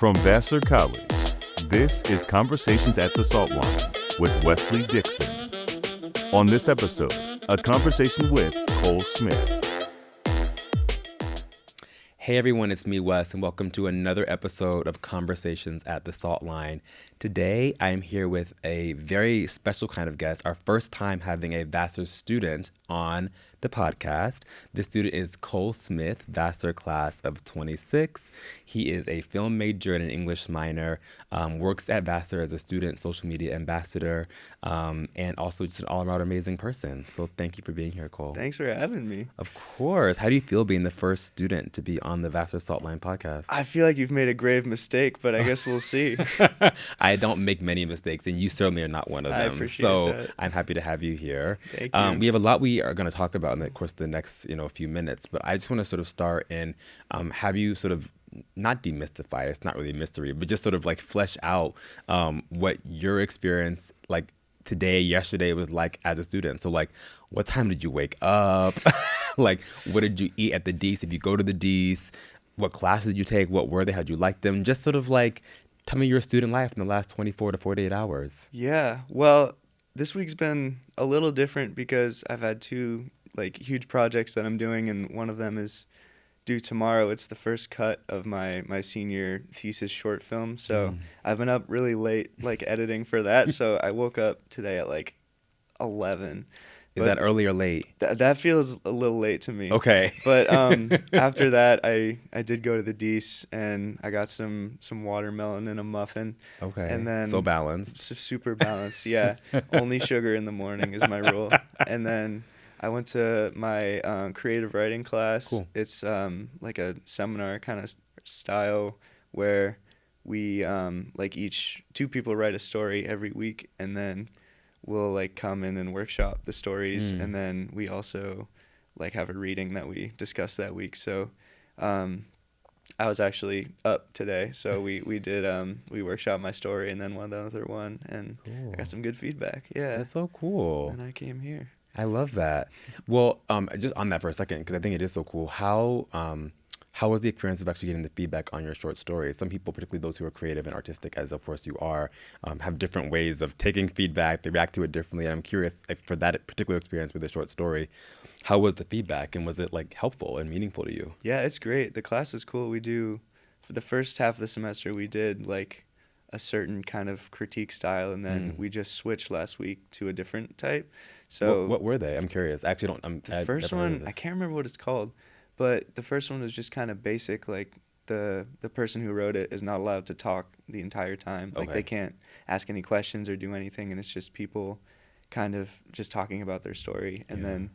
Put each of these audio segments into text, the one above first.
From Vassar College, this is Conversations at the Salt Line with Wesley Dixon. On this episode, a conversation with Cole Smith. Hey everyone, it's me, Wes, and welcome to another episode of Conversations at the Salt Line. Today, I am here with a very special kind of guest, our first time having a Vassar student on the podcast. This student is Cole Smith, Vassar class of 26. He is a film major and an English minor, works at Vassar as a student social media ambassador, and also just an all-around amazing person. So thank you for being here, Cole. Thanks for having me. Of course. How do you feel being the first student to be on the Vassar Salt Line podcast? I feel like you've made a grave mistake, but I guess we'll see. I don't make many mistakes, and you certainly are not one of them. I appreciate that. I'm happy to have you here. Thank you. We have a lot we are going to talk about in the course of the next few minutes, but I just want to sort of start in have you sort of not demystify, it's not really a mystery, but just sort of like flesh out what your experience like today, yesterday was like as a student. So like, what time did you wake up? Like, what did you eat at the D's? If you go to the D's, what classes did you take? What were they? How'd you like them? Just sort of like, tell me your student life in the last 24 to 48 hours. Yeah, well, this week's been a little different because I've had two like huge projects that I'm doing, and one of them is due tomorrow. It's the first cut of my senior thesis short film, so I've been up really late like editing for that. So I woke up today at like 11. Is that early or late? That feels a little late to me. Okay. But after that, I did go to the D's, and I got some watermelon and a muffin. Okay. And then so balanced. Super balanced, yeah. Only sugar in the morning is my rule. And then I went to my creative writing class. Cool. It's like a seminar kind of style where we like two people write a story every week, and then we'll like come in and workshop the stories, and then we also like have a reading that we discuss that week. So I was actually up today, so we did we workshopped my story and then one other one, and Cool. I got some good feedback. Yeah, That's so cool. and I came here. I love that. Well, just on that for a second, because I think it is so cool. How was the experience of actually getting the feedback on your short stories? Some people, particularly those who are creative and artistic, as of course you are, have different ways of taking feedback. They react to it differently. And I'm curious, like, for that particular experience with the short story, how was the feedback, and was it like helpful and meaningful to you? Yeah, it's great. The class is cool. We do, for the first half of the semester, we did like a certain kind of critique style, and then we just switched last week to a different type. So What were they? I'm curious. I actually don't. the first one, I can't remember what it's called, but the first one was just kind of basic. Like the person who wrote it is not allowed to talk the entire time. Like they can't ask any questions or do anything, and it's just people kind of just talking about their story. And then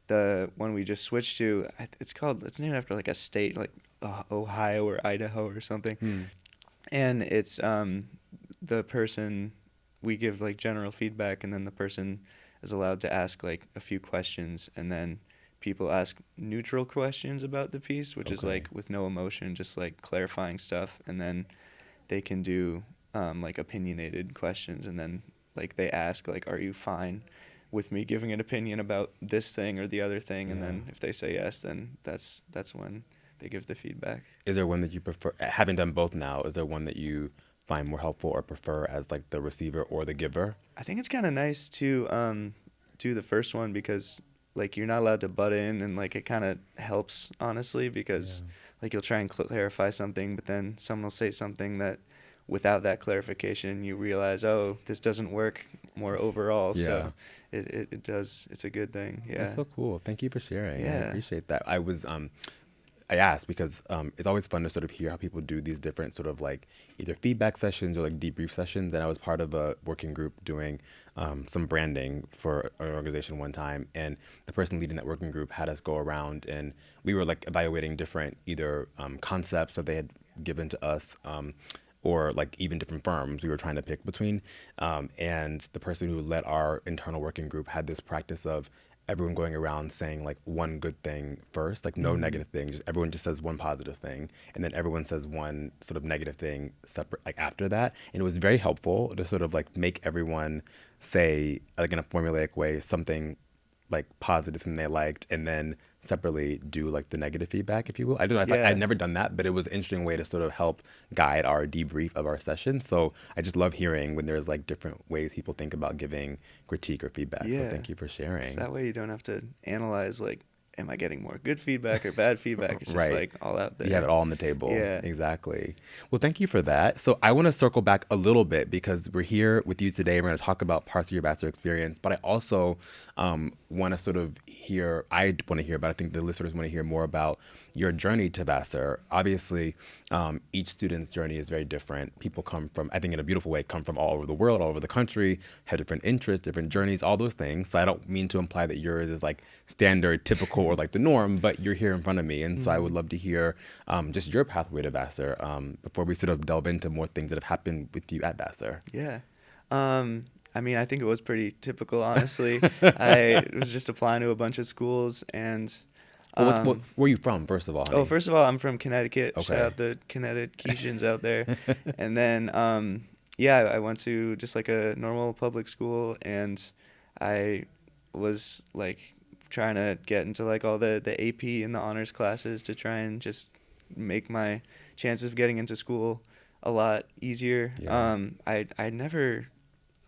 the one we just switched to, it's named after like a state, like Ohio or Idaho or something. And it's the person, we give like general feedback, and then the person is allowed to ask like a few questions, and then people ask neutral questions about the piece, which is like with no emotion, just like clarifying stuff. And then they can do like opinionated questions, and then like they ask like, are you fine with me giving an opinion about this thing or the other thing? And then if they say yes, then that's when they give the feedback. Is there one that you prefer, having done both now, is there one that you find more helpful or prefer as like the receiver or the giver? I think it's kind of nice to do the first one, because like you're not allowed to butt in, and like it kind of helps, honestly, because like you'll try and clarify something, but then someone will say something that without that clarification you realize, oh, this doesn't work more overall. So it does, it's a good thing. Yeah, That's so cool. Thank you for sharing. I Yeah. appreciate that. I asked because it's always fun to sort of hear how people do these different sort of like either feedback sessions or like debrief sessions. And I was part of a working group doing some branding for an organization one time. And the person leading that working group had us go around, and we were like evaluating different either concepts that they had given to us or like even different firms we were trying to pick between. And the person who led our internal working group had this practice of everyone going around saying like one good thing first, like no negative thing, just everyone just says one positive thing, and then everyone says one sort of negative thing separate, like after that. And it was very helpful to sort of like make everyone say, like in a formulaic way, something like positive thing they liked, and then separately do like the negative feedback, if you will. I don't know. Yeah. I'd never done that, but it was an interesting way to sort of help guide our debrief of our session. So I just love hearing when there's like different ways people think about giving critique or feedback. So Yeah. thank you for sharing. So that way you don't have to analyze like, am I getting more good feedback or bad feedback? It's just Right. like all out there. You have it all on the table. Yeah. Exactly. Well, thank you for that. So I want to circle back a little bit because we're here with you today. We're going to talk about parts of your Vassar experience, but I also want to sort of hear, I want to hear, but I think the listeners want to hear more about your journey to Vassar. Obviously, each student's journey is very different. People come from, I think in a beautiful way, come from all over the world, all over the country, have different interests, different journeys, all those things. So I don't mean to imply that yours is like standard, typical, or like the norm, but you're here in front of me. And so I would love to hear just your pathway to Vassar before we sort of delve into more things that have happened with you at Vassar. Yeah. I mean, I think it was pretty typical, honestly. I was just applying to a bunch of schools and... What, where are you from, first of all, honey? Oh, first of all, I'm from Connecticut. Okay. Shout out the Connecticutians out there. And then, yeah, I went to just like a normal public school, and I was like trying to get into like all the AP and the honors classes to try and just make my chances of getting into school a lot easier. Yeah.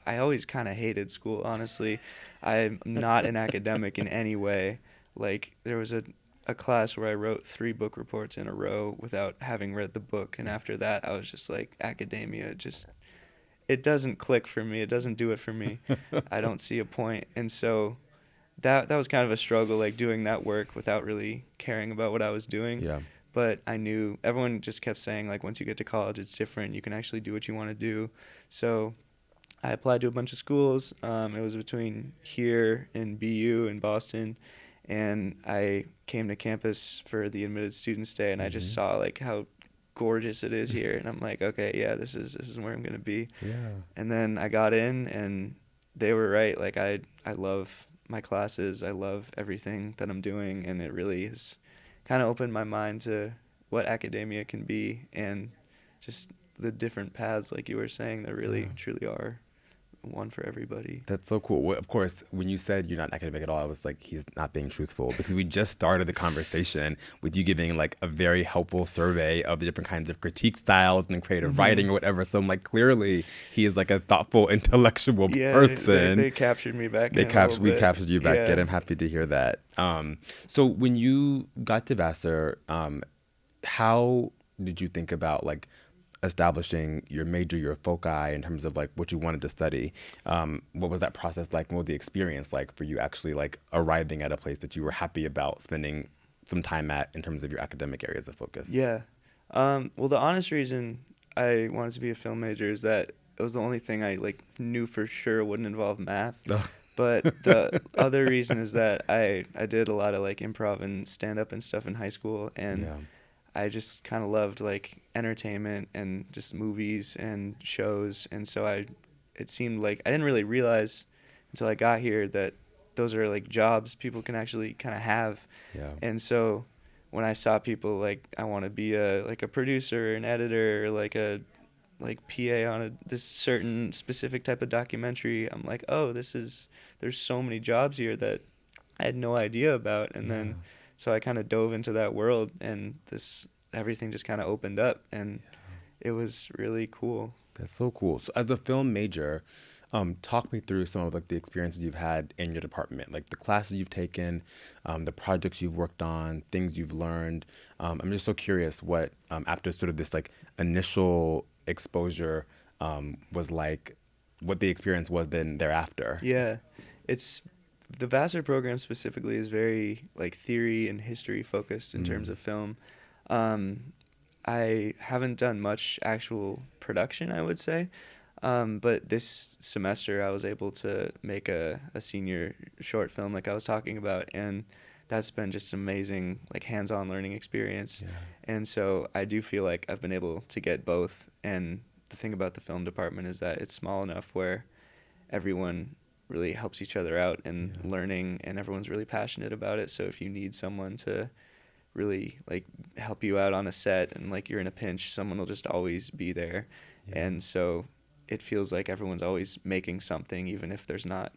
I always kind of hated school, honestly. I'm not an academic in any way. Like, there was a class where I wrote 3 book reports in a row without having read the book, and after that, I was just like, academia it doesn't click for me. It doesn't do it for me. I don't see a point. And so that was kind of a struggle, like doing that work without really caring about what I was doing. Yeah. But I knew everyone just kept saying, like, once you get to college, it's different. You can actually do what you want to do. So I applied to a bunch of schools. It was between here and BU in Boston, and I came to campus for the admitted students day, and I just saw like how gorgeous it is here, and I'm like, okay, yeah, this is where I'm gonna be. Yeah. And then I got in, and they were right. Like, I love my classes. I love everything that I'm doing, and it really has kind of opened my mind to what academia can be, and just the different paths, like you were saying, that really truly are one for everybody. That's so cool. Well, of course, when you said you're not academic at all, I was like, he's not being truthful, because we just started the conversation with you giving like a very helpful survey of the different kinds of critique styles and creative writing or whatever. So I'm like, clearly he is like a thoughtful, intellectual person. They captured me back. We captured you back in. I'm happy to hear that. So when you got to Vassar, how did you think about like establishing your major, your foci in terms of like what you wanted to study? What was that process like? What was the experience like for you actually like arriving at a place that you were happy about spending some time at in terms of your academic areas of focus? Yeah. Well, the honest reason I wanted to be a film major is that it was the only thing I like knew for sure wouldn't involve math. But the other reason is that I did a lot of like improv and stand up and stuff in high school, and I just kind of loved like entertainment and just movies and shows. And so it seemed like I didn't really realize until I got here that those are like jobs people can actually kind of have. Yeah. And so when I saw people like, I want to be a producer, an editor, or like a PA on this certain specific type of documentary, I'm like, oh, there's so many jobs here that I had no idea about. And then so I kind of dove into that world, and everything just kind of opened up, and it was really cool. That's so cool. So as a film major, talk me through some of like the experiences you've had in your department, like the classes you've taken, the projects you've worked on, things you've learned. I'm just so curious what, after sort of this like initial exposure was like, what the experience was then thereafter. Yeah, the Vassar program specifically is very like theory and history focused in terms of film. I haven't done much actual production, I would say, but this semester I was able to make a senior short film like I was talking about, and that's been just an amazing like hands-on learning experience. And so I do feel like I've been able to get both. And the thing about the film department is that it's small enough where everyone really helps each other out and learning, and everyone's really passionate about it. So if you need someone to really like help you out on a set and like you're in a pinch, someone will just always be there. And so it feels like everyone's always making something, even if there's not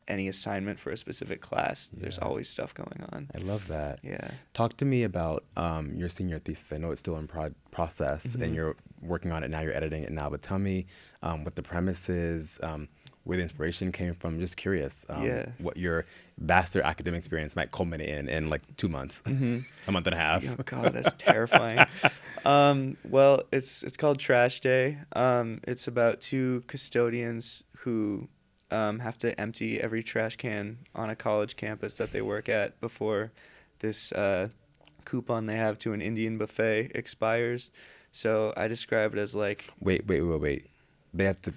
any assignment for a specific class. There's always stuff going on. I love that. Yeah. Talk to me about your senior thesis. I know it's still in process, Mm-hmm. and you're working on it now. You're editing it now. But tell me what the premise is, where the inspiration came from. Just curious what your Vassar academic experience might culminate in like 2 months, a month and a half. Oh God, that's terrifying. Well, it's called Trash Day. It's about two custodians who have to empty every trash can on a college campus that they work at before this coupon they have to an Indian buffet expires. So I describe it as like... Wait. They have to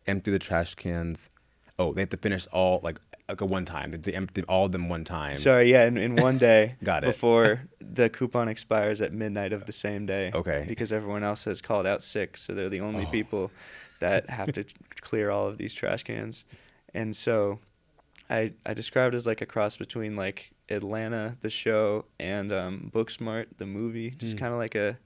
empty the trash cans. Oh, they have to finish all like a one time. They have to empty all of them one time. Sorry, yeah, in one day. Got it. Before the coupon expires at midnight of the same day. Okay. Because everyone else has called out sick, so they're the only people that have to clear all of these trash cans. And so I described it as like a cross between like Atlanta, the show, and Booksmart, the movie. Just kind of like a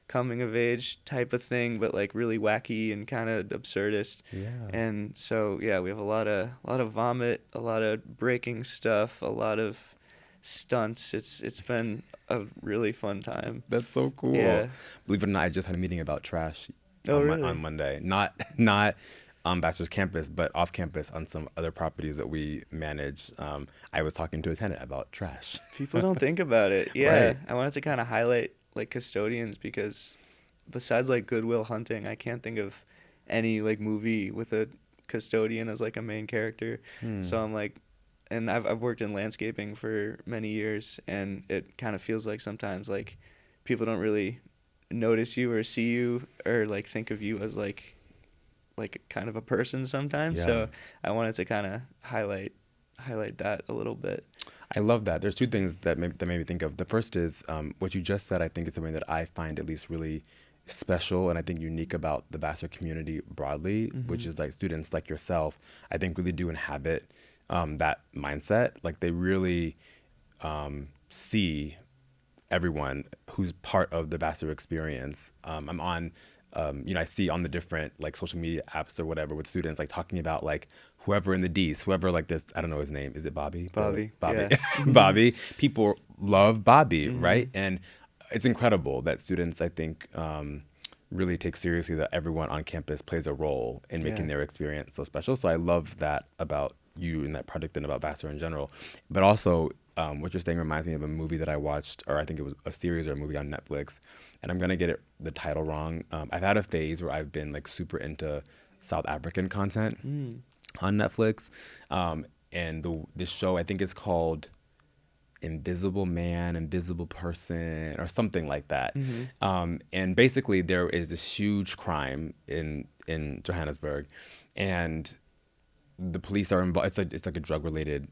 coming of age type of thing, but like really wacky and kind of absurdist. Yeah. And so we have a lot of vomit, a lot of breaking stuff, a lot of stunts. It's been a really fun time. That's so cool. Yeah. Believe it or not, I just had a meeting about trash really? on Monday. Not on Vassar's campus, but off campus on some other properties that we manage. I was talking to a tenant about trash. People don't think about it. Yeah. Right. I wanted to kind of highlight like custodians because besides like Good Will Hunting, I can't think of any like movie with a custodian as like a main character. So I'm like, and I've worked in landscaping for many years, and it kind of feels like sometimes like people don't really notice you or see you or like think of you as like kind of a person sometimes. Yeah. So I wanted to kind of highlight that a little bit. I love that. There's two things that made me think of. The first is what you just said. I think is something that I find at least really special and I think unique about the Vassar community broadly, which is like students like yourself, I think really do inhabit that mindset. Like they really see everyone who's part of the Vassar experience. I'm on, I see on the different like social media apps or whatever with students like talking about like whoever in the D's, whoever like this, I don't know his name. Is it Bobby? Bobby. Yeah. Bobby. People love Bobby, right? And it's incredible that students, I think, really take seriously that everyone on campus plays a role in making their experience so special. So I love that about you and that project and about Vassar in general. But also, what you're saying reminds me of a movie that I watched, or I think it was a series or a movie on Netflix. And I'm going to get the title wrong. I've had a phase where I've been like super into South African content on Netflix. And this show, I think it's called Invisible Man, Invisible Person, or something like that. And basically there is this huge crime in Johannesburg, and the police are involved. It's like a drug-related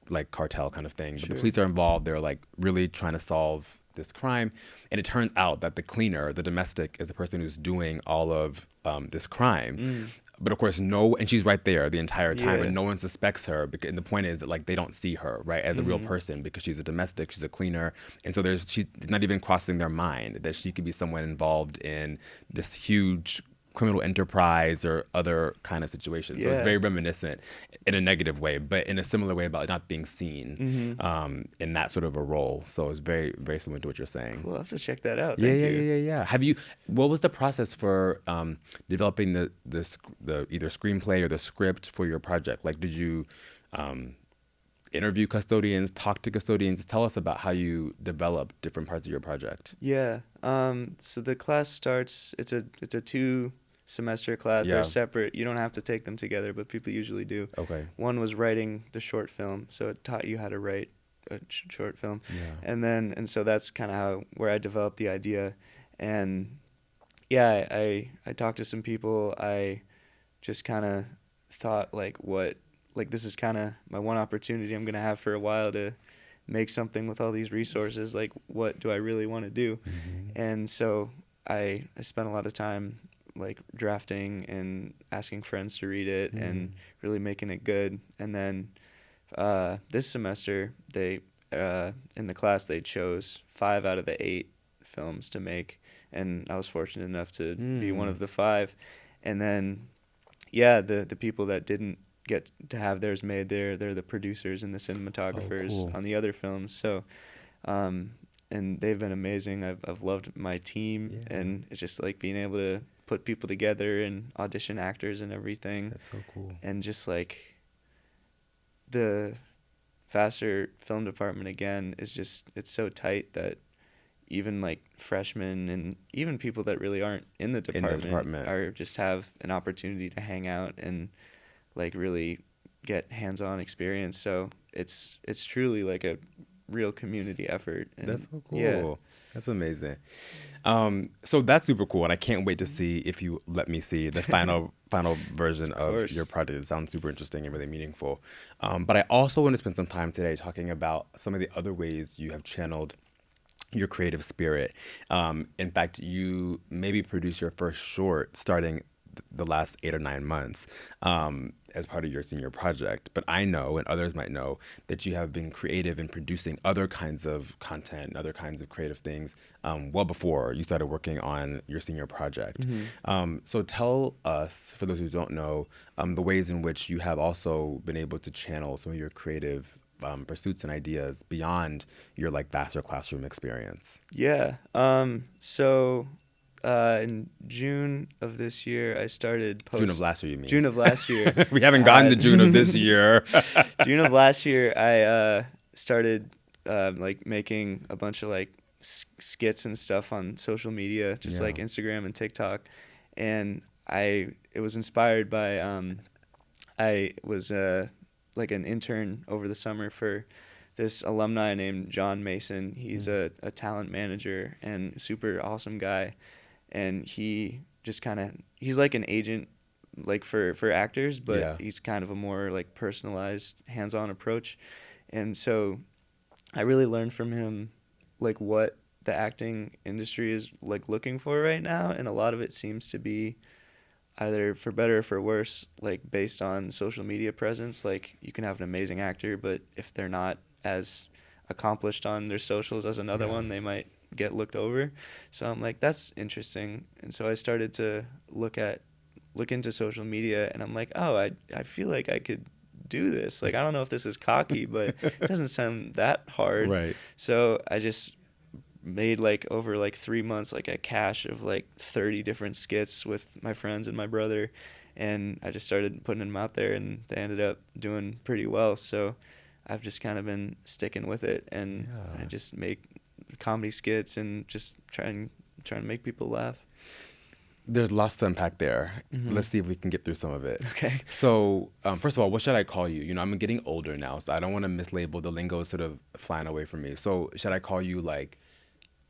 like cartel kind of thing. But the police are involved. They're like really trying to solve this crime. And it turns out that the cleaner, the domestic, is the person who's doing all of this crime. But of course, and she's right there the entire time, and no one suspects her. And the point is that like they don't see her, right, as a real person because she's a domestic, she's a cleaner, and so she's not even crossing their mind that she could be someone involved in this huge criminal enterprise or other kind of situation. So it's very reminiscent in a negative way, but in a similar way about not being seen in that sort of a role. So it's very, very similar to what you're saying. We'll have to check that out. Yeah. What was the process for developing the either screenplay or the script for your project? Like, did you interview custodians, talk to custodians? Tell us about how you develop different parts of your project. Yeah. So the class starts, it's a 2-semester class. They're separate. You don't have to take them together, but people usually do. Okay. One was writing the short film, so it taught you how to write a short film. And so that's kind of where I developed the idea. And I talked to some people. I just kind of thought this is kind of my one opportunity I'm going to have for a while to make something with all these resources. Like, what do I really want to do? And so I spent a lot of time like drafting and asking friends to read it and really making it good. And then this semester they in the class they chose 5 out of the 8 films to make, and I was fortunate enough to be one of the 5. And then the people that didn't get to have theirs made. They're the producers and the cinematographers cool. on the other films. So, and they've been amazing. I've loved my team, and it's just like being able to put people together and audition actors and everything. That's so cool. And just like the Vassar film department again is just, it's so tight that even like freshmen and even people that really aren't in the department, are just have an opportunity to hang out and like really get hands-on experience. So it's truly like a real community effort. And that's so cool. Yeah. That's amazing. So that's super cool, and I can't wait to see, if you let me see, the final version of your project. It sounds super interesting and really meaningful. But I also want to spend some time today talking about some of the other ways you have channeled your creative spirit. In fact, you maybe produced your first short starting the last 8 or 9 months as part of your senior project. But I know, and others might know, that you have been creative in producing other kinds of content, other kinds of creative things well before you started working on your senior project. So tell us, for those who don't know, the ways in which you have also been able to channel some of your creative pursuits and ideas beyond your like Vassar classroom experience. Yeah. So in June of this year, I started June of last year, you mean? June of last year. We haven't gotten to June of this year. June of last year, I started like making a bunch of like skits and stuff on social media, just like Instagram and TikTok. And it was inspired by I was like an intern over the summer for this alumni named John Mason. He's a talent manager and super awesome guy. And he just he's like an agent like for actors, but he's kind of a more like personalized, hands-on approach. And so I really learned from him like what the acting industry is like looking for right now, and a lot of it seems to be either for better or for worse, like based on social media presence. Like you can have an amazing actor, but if they're not as accomplished on their socials as another one, they might get looked over. So I'm like, that's interesting. And so I started to look into social media, and I'm like, oh, I feel like I could do this. Like, I don't know if this is cocky, but it doesn't sound that hard. Right. So I just made like over like 3 months like a cache of like 30 different skits with my friends and my brother, and I just started putting them out there, and they ended up doing pretty well. So I've just kind of been sticking with it, and I just make comedy skits and just trying to make people laugh. There's lots to unpack there. Let's see if we can get through some of it. Okay. So, first of all, what should I call you? You know, I'm getting older now, so I don't want to mislabel. The lingo is sort of flying away from me. So, should I call you like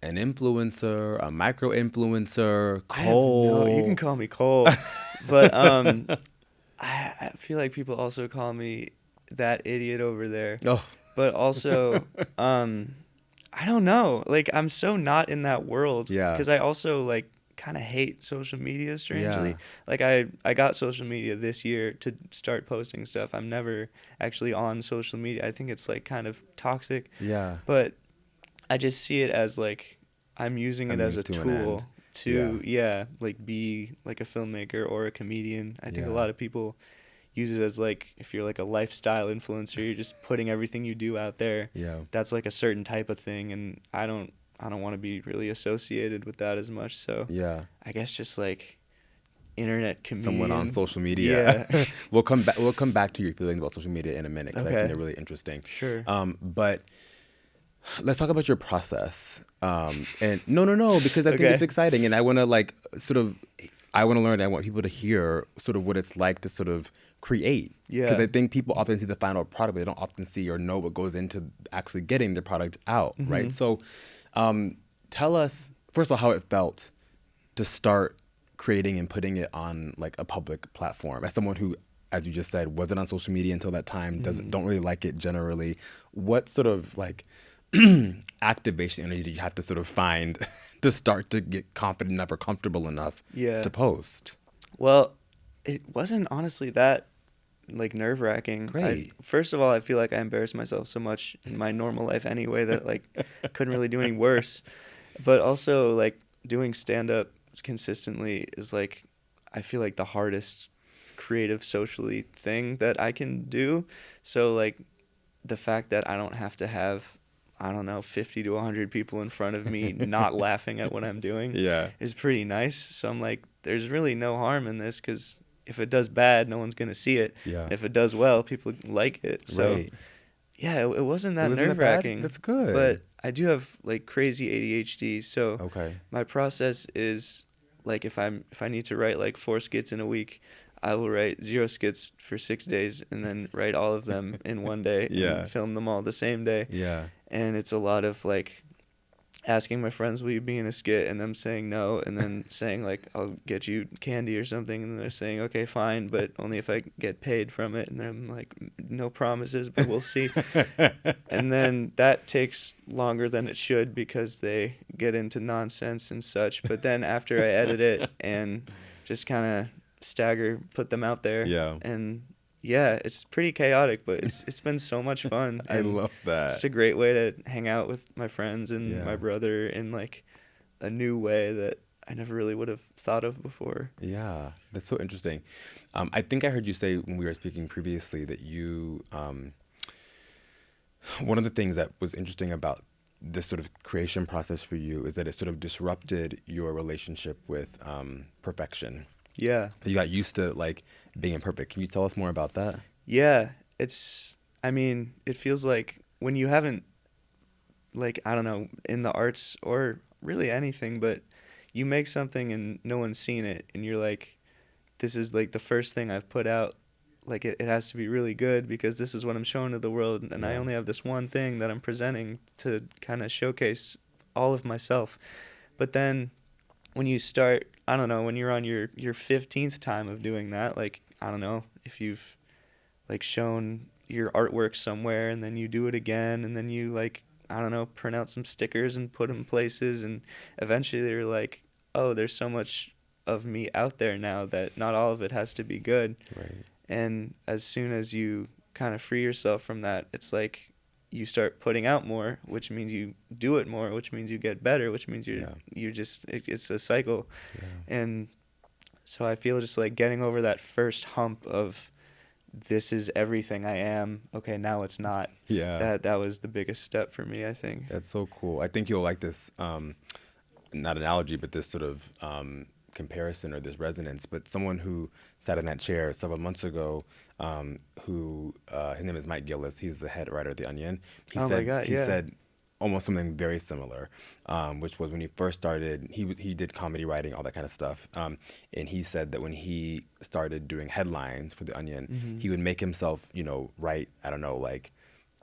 an influencer, a micro influencer, Cole? No, you can call me Cole. But I feel like people also call me that idiot over there. Oh. But also, I don't know. Like, I'm so not in that world. Yeah. Because I also like kind of hate social media, strangely. Yeah. Like I got social media this year to start posting stuff. I'm never actually on social media. I think it's like kind of toxic. Yeah. But I just see it as like I'm using it as a tool to like be like a filmmaker or a comedian. I think a lot of people use it as like, if you're like a lifestyle influencer, you're just putting everything you do out there. Yeah. That's like a certain type of thing, and I don't want to be really associated with that as much. So I guess just like internet comedian. Someone on social media. Yeah. We'll come back to your feelings about social media in a minute, because I think they're really interesting. Sure. But let's talk about your process. And no, because I think it's exciting, and I want to I want to learn. I want people to hear sort of what it's like to sort of create. Yeah. Because I think people often see the final product, but they don't often see or know what goes into actually getting the product out, right? So tell us, first of all, how it felt to start creating and putting it on like a public platform. As someone who, as you just said, wasn't on social media until that time, don't really like it generally. What sort of like activation energy did you have to sort of find to start to get confident enough or comfortable enough to post? Well, it wasn't honestly that like nerve-wracking. Great. First of all, I feel like I embarrass myself so much in my normal life anyway that like couldn't really do any worse. But also like doing stand-up consistently is like, I feel like the hardest creative socially thing that I can do. So like the fact that I don't have to have, I don't know, 50 to 100 people in front of me not laughing at what I'm doing Yeah. is pretty nice. So I'm like, there's really no harm in this, because if it does bad, no one's going to see it. Yeah. If it does well, people like it. So Right. yeah, it wasn't that Wasn't that bad? nerve-wracking. That's good. But I do have like crazy ADHD, so Okay. my process is like if I need to write like 4 skits in a week, I will write 0 skits for 6 days and then write all of them in one day Yeah. and film them all the same day. Yeah. And it's a lot of like asking my friends, will you be in a skit, and them saying no, and then saying like, I'll get you candy or something, and they're saying okay, fine, but only if I get paid from it. And I'm like, no promises, but we'll see. And then that takes longer than it should because they get into nonsense and such. But then after I edit it and just kind of put them out there, Yeah. and yeah, it's pretty chaotic, but it's been so much fun. I love that. It's a great way to hang out with my friends and Yeah. my brother in like a new way that I never really would have thought of before. Yeah, that's so interesting. I think I heard you say when we were speaking previously that you, one of the things that was interesting about this sort of creation process for you is that it sort of disrupted your relationship with perfection. Yeah. You got used to like being imperfect. Can you tell us more about that? Yeah, I mean, it feels like when you haven't, like, I don't know, in the arts or really anything, but you make something and no one's seen it, and you're like, this is like the first thing I've put out. Like, it has to be really good because this is what I'm showing to the world, and I Yeah. only have this one thing that I'm presenting to kind of showcase all of myself. But then when you start, I don't know, when you're on your 15th time of doing that, like, I don't know, if you've like shown your artwork somewhere and then you do it again and then you like, I don't know, print out some stickers and put them places, and eventually they're like, oh, there's so much of me out there now that not all of it has to be good. Right. And as soon as you kind of free yourself from that, it's like you start putting out more, which means you do it more, which means you get better, which means you're just, it's a cycle. Yeah. And so I feel just like getting over that first hump of this is everything I am. Okay, now it's not. Yeah. That was the biggest step for me, I think. That's so cool. I think you'll like this, not analogy, but this sort of comparison or this resonance. But someone who sat in that chair several months ago, who his name is Mike Gillis. He's the head writer of The Onion. He said almost something very similar, which was when he first started, he did comedy writing, all that kind of stuff. And he said that when he started doing headlines for The Onion, he would make himself, write, I don't know, like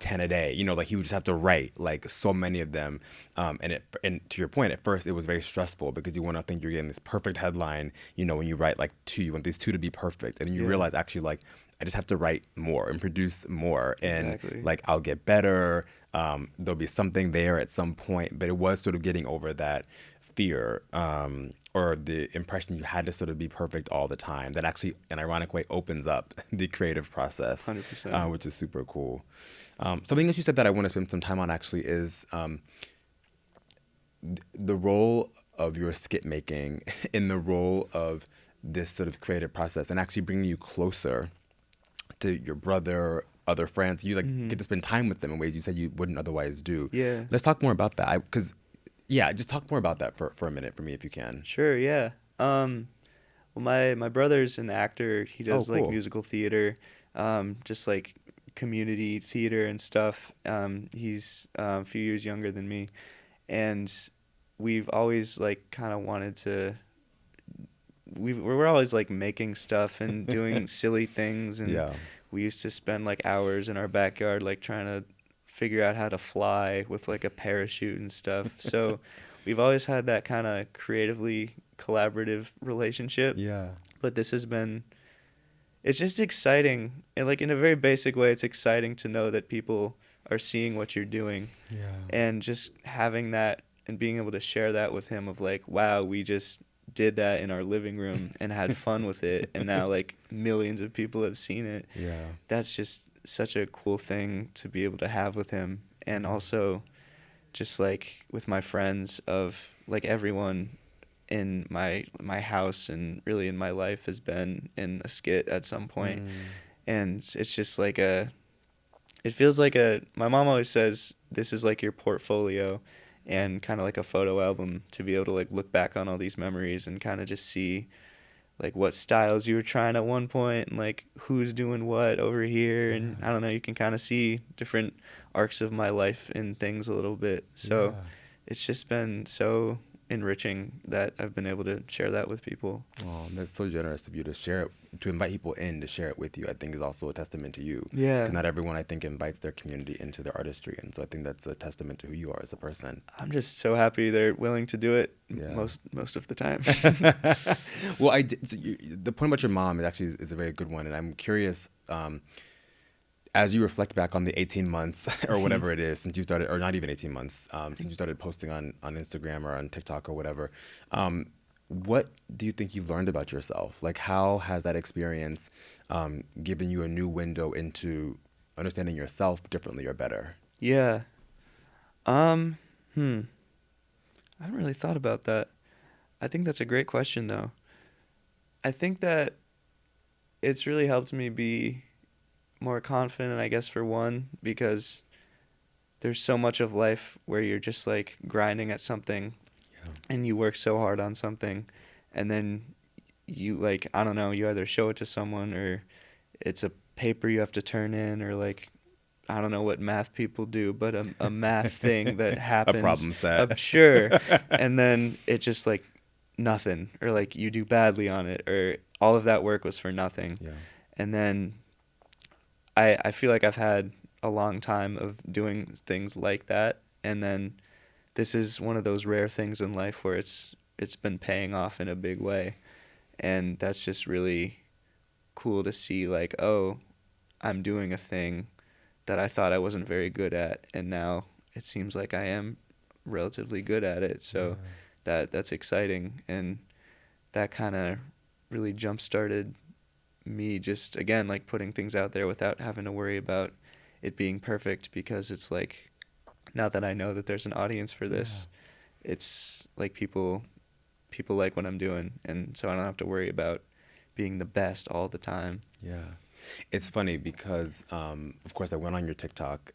10 a day, like he would just have to write like so many of them. And to your point, at first it was very stressful because you want to think you're getting this perfect headline, when you write like 2, you want these 2 to be perfect. And then you realize actually like, I just have to write more and produce more, and like I'll get better. There'll be something there at some point, but it was sort of getting over that fear or the impression you had to sort of be perfect all the time. That actually, in an ironic way, opens up the creative process, 100%. Which is super cool. Something that you said that I want to spend some time on actually is the role of your skit making in the role of this sort of creative process and actually bringing you closer to your brother, other friends. You get to spend time with them in ways you said you wouldn't otherwise do. Yeah. Let's talk more about that. Just talk more about that for a minute for me if you can. Sure, yeah. Well, my brother's an actor. He does cool. like musical theater, just like community theater and stuff. He's a few years younger than me, and we've always like kind of wanted to. We're always like making stuff and doing silly things, and we used to spend like hours in our backyard like trying to figure out how to fly with like a parachute and stuff. So we've always had that kind of creatively collaborative relationship. Yeah. But this has been, it's just exciting. And like in a very basic way, it's exciting to know that people are seeing what you're doing. Yeah. And just having that and being able to share that with him of like, wow, we just did that in our living room and had fun with it, and now like millions of people have seen it. Yeah. That's just such a cool thing to be able to have with him. And also just like with my friends of like everyone in my house and really in my life has been in a skit at some point. And it's just like it feels like my mom always says this is like your portfolio and kind of like a photo album to be able to like look back on all these memories and kind of just see like what styles you were trying at one point and like who's doing what over here. And I don't know, you can kind of see different arcs of my life in things a little bit. So it's just been so enriching that I've been able to share that with people. Oh, that's so generous of you to share it, to invite people in to share it with you. I think is also a testament to you. Yeah. 'Cause not everyone, I think, invites their community into their artistry, and so I think that's a testament to who you are as a person. I'm just so happy they're willing to do it Yeah. most of the time. Well, the point about your mom is a very good one, and I'm curious. As you reflect back on the 18 months or whatever it is since you started, or not even 18 months, since you started posting on Instagram or on TikTok or whatever, what do you think you've learned about yourself? Like, how has that experience given you a new window into understanding yourself differently or better? Yeah. I haven't really thought about that. I think that's a great question, though. I think that it's really helped me be more confident, I guess, for one, because there's so much of life where you're just like grinding at something and you work so hard on something, and then you like, I don't know, you either show it to someone or it's a paper you have to turn in, or like, I don't know what math people do, but a math thing that happens. A problem set. Sure. And then it just like nothing, or like you do badly on it, or all of that work was for nothing. Yeah. And then I feel like I've had a long time of doing things like that, and then this is one of those rare things in life where it's been paying off in a big way, and that's just really cool to see. Like, oh, I'm doing a thing that I thought I wasn't very good at, and now it seems like I am relatively good at it. So that's exciting, and that kind of really jump-started me just, again, like putting things out there without having to worry about it being perfect, because it's like, now that I know that there's an audience for this, it's like people like what I'm doing, and so I don't have to worry about being the best all the time. Yeah. It's funny because, of course, I went on your TikTok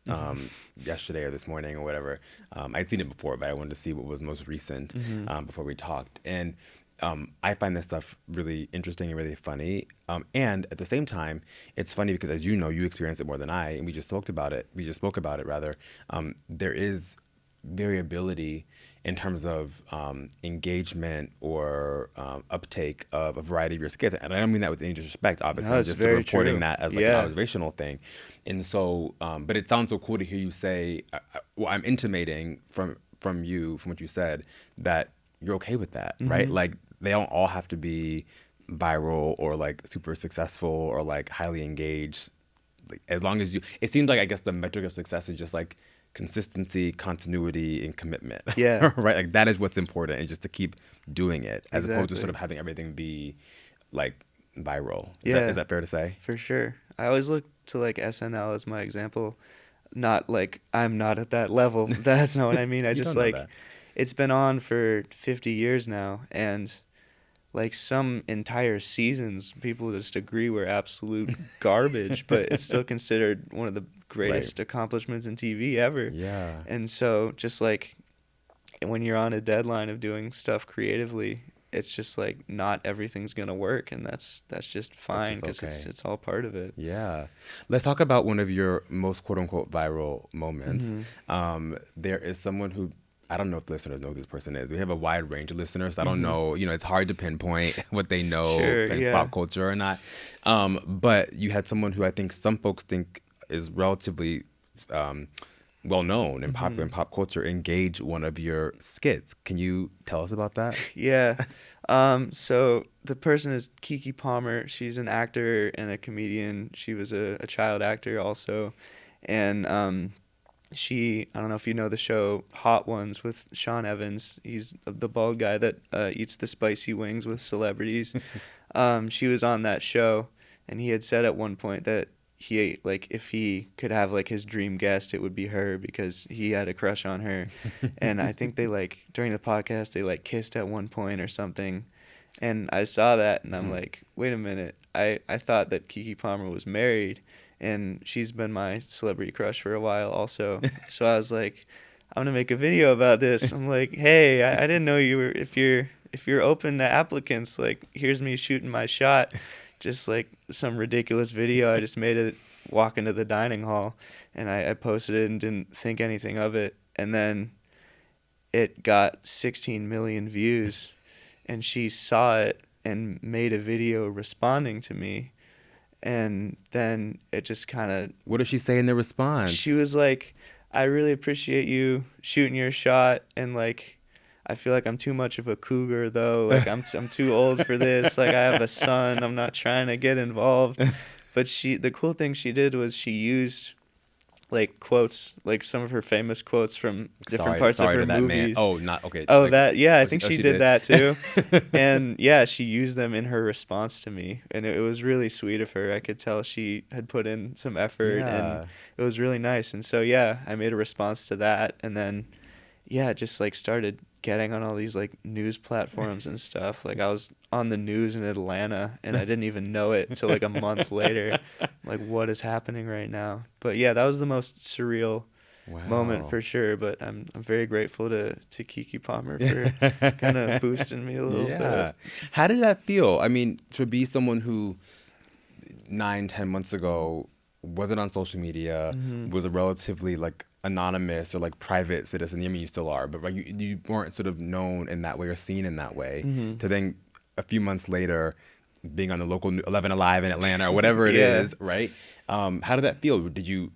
yesterday or this morning or whatever. I'd seen it before, but I wanted to see what was most recent before we talked. And I find this stuff really interesting and really funny. And at the same time, it's funny because, as you know, you experience it more than I, and we just spoke about it rather. There is variability in terms of engagement or uptake of a variety of your skits. And I don't mean that with any disrespect, obviously. No, I'm it's just very reporting true. that as like an observational thing. And so, but it sounds so cool to hear you say, well, I'm intimating from what you said, that you're okay with that, right? Like, they don't all have to be viral or like super successful or like highly engaged. Like, as long as it seems like, I guess the metric of success is just like consistency, continuity, and commitment. Yeah. Right? Like, that is what's important, and just to keep doing it, as opposed to sort of having everything be like viral. Is that fair to say? For sure. I always look to like SNL as my example. Not like I'm not at that level. That's not what I mean. I just like, it's been on for 50 years now, and like some entire seasons people just agree were absolute garbage, but it's still considered one of the greatest accomplishments in TV ever. Yeah. And so just like when you're on a deadline of doing stuff creatively, it's just like not everything's gonna work, and that's just fine, because it's all part of it. Yeah. Let's talk about one of your most quote unquote viral moments. There is someone who, I don't know if the listeners know who this person is. We have a wide range of listeners. So I don't know, it's hard to pinpoint what they know in pop culture or not. But you had someone who I think some folks think is relatively well known and popular in pop culture engage one of your skits. Can you tell us about that? Yeah. So the person is Keke Palmer. She's an actor and a comedian. She was a child actor also. And I don't know if you know the show Hot Ones with Sean Evans. He's the bald guy that eats the spicy wings with celebrities. She was on that show, and he had said at one point that he like if he could have like his dream guest, it would be her because he had a crush on her. And I think they like during the podcast they like kissed at one point or something. And I saw that and I'm like, wait a minute. I thought that Keke Palmer was married, and she's been my celebrity crush for a while also. So I was like, I'm gonna make a video about this. I'm like, hey, I didn't know you were if you're open to applicants, like here's me shooting my shot, just like some ridiculous video. I just made it walk into the dining hall, and I posted it and didn't think anything of it, and then it got 16 million views, and she saw it and made a video responding to me, and then it just kind of. What did she say in the response? She was like, I really appreciate you shooting your shot, and like I feel like I'm too much of a cougar though. Like I'm too old for this. Like I have a son. I'm not trying to get involved. But the cool thing she did was she used like quotes, like some of her famous quotes from different parts of her movies. Oh, not okay. Oh, like, that I think she did that too. And yeah, she used them in her response to me, and it was really sweet of her. I could tell she had put in some effort, and it was really nice. And so yeah, I made a response to that, and then just like started getting on all these like news platforms and stuff. Like I was on the news in Atlanta, and I didn't even know it until like a month later. Like, what is happening right now? But yeah, that was the most surreal moment for sure. But I'm very grateful to Keke Palmer for kind of boosting me a little bit. How did that feel? I mean, to be someone who 9-10 months ago wasn't on social media, was a relatively like anonymous or like private citizen. I mean, you still are, but like you weren't sort of known in that way or seen in that way. To then a few months later being on the local 11 Alive in Atlanta or whatever it is, right? How did that feel? Did you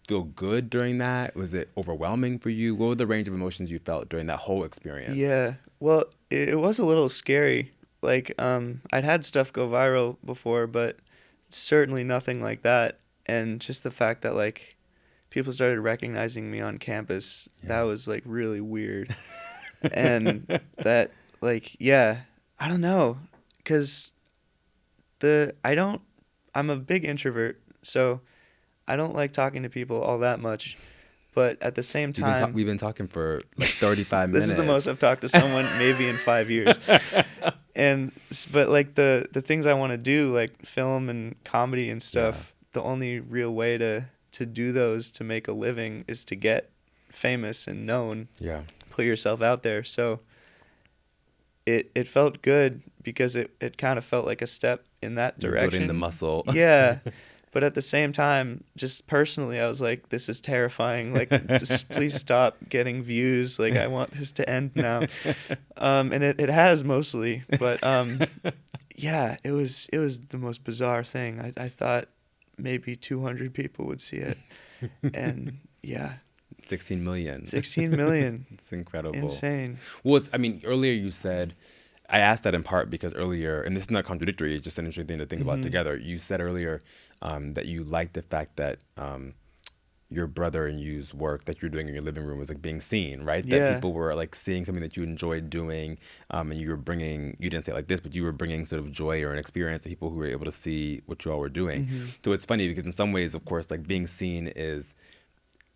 feel good during that? Was it overwhelming for you? What were the range of emotions you felt during that whole experience? Yeah, well, it was a little scary. Like I'd had stuff go viral before, but certainly nothing like that. And just the fact that like people started recognizing me on campus, that was like really weird. And that like, I don't know, because I'm a big introvert, so I don't like talking to people all that much. But at the same time, we've been talking for like 35 minutes. This is the most I've talked to someone maybe in 5 years. But like the things I want to do, like film and comedy and stuff, the only real way to do those to make a living is to get famous and known. Yeah. Put yourself out there. So it felt good because it kind of felt like a step in that direction. Building the muscle. Yeah. But at the same time, just personally, I was like, this is terrifying. Like, just please stop getting views. Like, I want this to end now. And it has mostly. But it was the most bizarre thing. I thought maybe 200 people would see it. And 16 million. 16 million. It's incredible. Insane. Well, earlier you said, I asked that in part because earlier, and this is not contradictory, it's just an interesting thing to think about together. You said earlier that you liked the fact that your brother and you's work that you're doing in your living room was like being seen, right? That people were like seeing something that you enjoyed doing, and you didn't say it like this, but you were bringing sort of joy or an experience to people who were able to see what you all were doing. So it's funny because in some ways, of course, like being seen is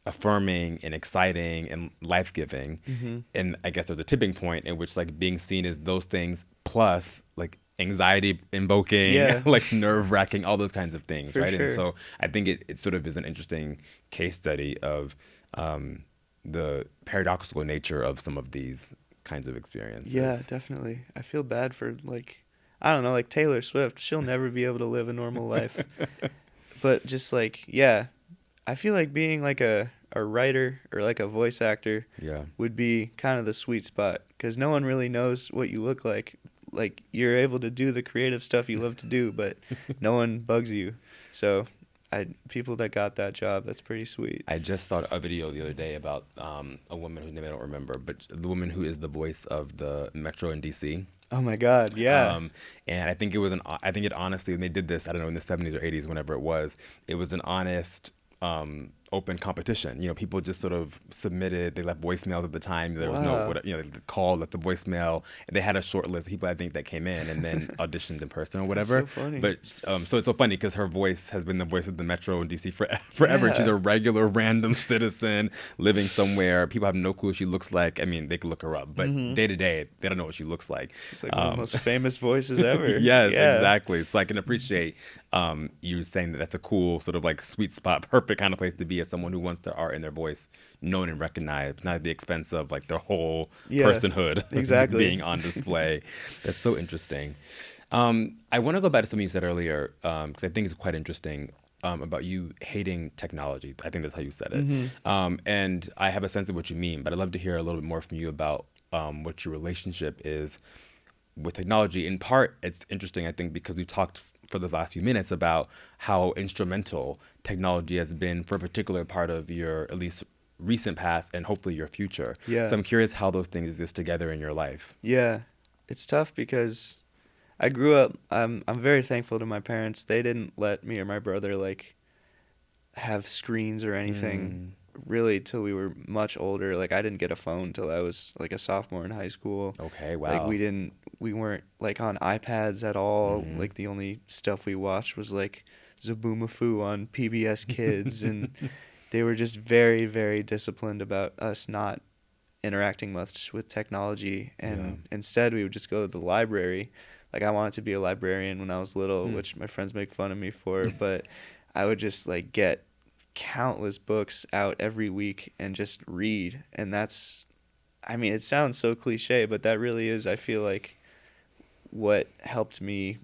affirming and exciting and life-giving. And I guess there's a tipping point in which like being seen is those things plus like anxiety invoking, like nerve-wracking, all those kinds of things, right? Sure. And so I think it sort of is an interesting case study of the paradoxical nature of some of these kinds of experiences. Yeah, definitely. I feel bad for like, I don't know, like Taylor Swift. She'll never be able to live a normal life. But just like, I feel like being like a writer or like a voice actor would be kind of the sweet spot, because no one really knows what you look like. Like, you're able to do the creative stuff you love to do, but no one bugs you. So people that got that job, that's pretty sweet. I just saw a video the other day about a woman whose name I don't remember, but the woman who is the voice of the Metro in DC. Oh my God, yeah. And I think honestly, when they did this, I don't know, in the 70s or 80s, whenever it was an honest open competition. People just sort of submitted. They left voicemails at the time. There was Wow. the call, left the voicemail. And they had a short list of people I think that came in and then auditioned in person or whatever. That's so funny. But so it's so funny because her voice has been the voice of the Metro in DC forever. Yeah. She's a regular random citizen living somewhere. People have no clue what she looks like. I mean, they could look her up, but day to day, they don't know what she looks like. It's like one of the most famous voices ever. Yes, Yeah. exactly. So I can appreciate you saying that that's a cool sort of like sweet spot, perfect kind of place to be as someone who wants their art and their voice known and recognized, not at the expense of like their whole personhood exactly. being on display. That's so interesting. I want to go back to something you said earlier because I think it's quite interesting about you hating technology. I think that's how you said it. And I have a sense of what you mean, but I'd love to hear a little bit more from you about what your relationship is with technology. In part, it's interesting, I think, because we talked for the last few minutes about how instrumental technology has been for a particular part of your, at least recent past and hopefully your future. Yeah. So I'm curious how those things exist together in your life. Yeah. It's tough because I grew up, I'm very thankful to my parents. They didn't let me or my brother like have screens or anything really till we were much older. Like I didn't get a phone till I was like a sophomore in high school. Okay, wow. Like we weren't like on iPads at all. Like the only stuff we watched was like Zaboomafoo on PBS Kids and they were just very, very disciplined about us not interacting much with technology, and instead we would just go to the library. Like I wanted to be a librarian when I was little, which my friends make fun of me for, but I would just like get countless books out every week and just read. And that's, I mean, it sounds so cliche, but that really is, I feel like, what helped me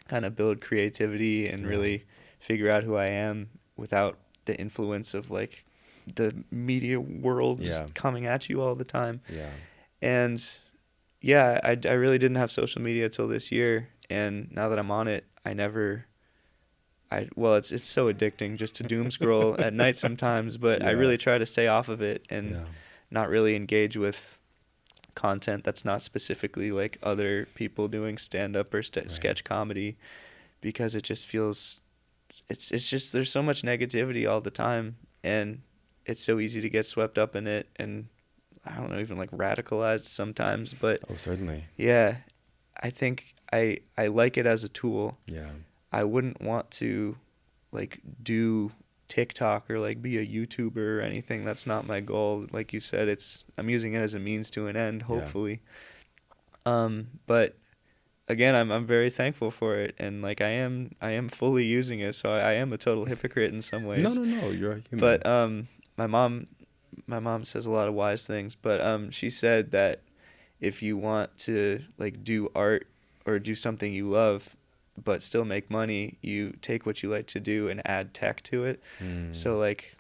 kind of build creativity and really figure out who I am without the influence of like the media world just coming at you all the time. Yeah. And yeah, I really didn't have social media till this year, and now that I'm on it, it's so addicting just to doom scroll at night sometimes, but I really try to stay off of it and not really engage with content that's not specifically like other people doing stand-up or sketch comedy, because it just feels it's just there's so much negativity all the time, and it's so easy to get swept up in it, and I don't know, even like radicalized sometimes. But certainly. Yeah, I think I like it as a tool. Yeah. I wouldn't want to like do TikTok or like be a YouTuber or anything. That's not my goal. Like you said, I'm using it as a means to an end, hopefully. But again, I'm very thankful for it, and like I am fully using it. So I am a total hypocrite in some ways. No, you're a human. But my mom says a lot of wise things, but she said that if you want to like do art or do something you love but still make money, you take what you like to do and add tech to it. So like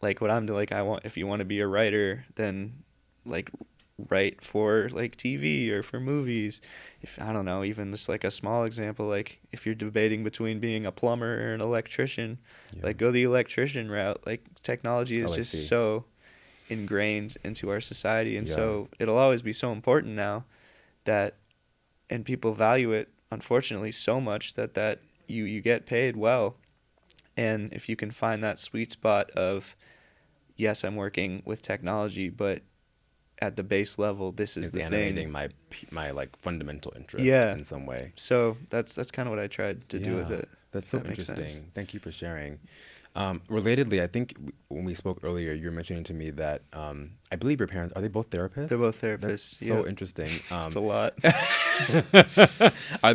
what I'm doing, like if you want to be a writer, then like write for like TV or for movies. If I don't know, even just like a small example, like if you're debating between being a plumber or an electrician, like go the electrician route. Like technology is just so ingrained into our society, and so it'll always be so important now and people value it, unfortunately, so much that you get paid well. And if you can find that sweet spot of, yes, I'm working with technology, but at the base level, this is the animating thing. my like fundamental interest in some way. So that's kind of what I tried to do with it. That's so interesting. Thank you for sharing. Relatedly, I think when we spoke earlier, you were mentioning to me that I believe your parents, are they both therapists? They're both therapists. That's so interesting. It's a lot.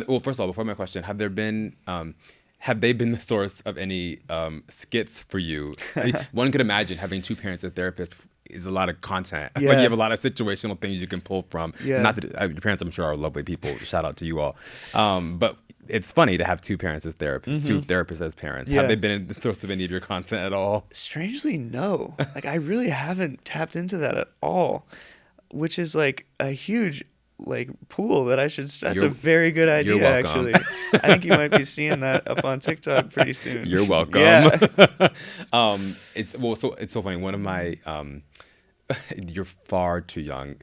Well, first of all, before my question, have they been the source of any skits for you? One could imagine having two parents as therapists is a lot of content. Like you have a lot of situational things you can pull from. Not that your parents, I'm sure, are lovely people. Shout out to you all. But it's funny to have two parents as therapists, two therapists as parents. Have they been the source of any of your content at all? Strangely, no. Like I really haven't tapped into that at all, which is like a huge like pool that I should. That's a very good idea. You're welcome. Actually, I think you might be seeing that up on TikTok pretty soon. You're welcome. Yeah. It's so funny. One of my you're far too young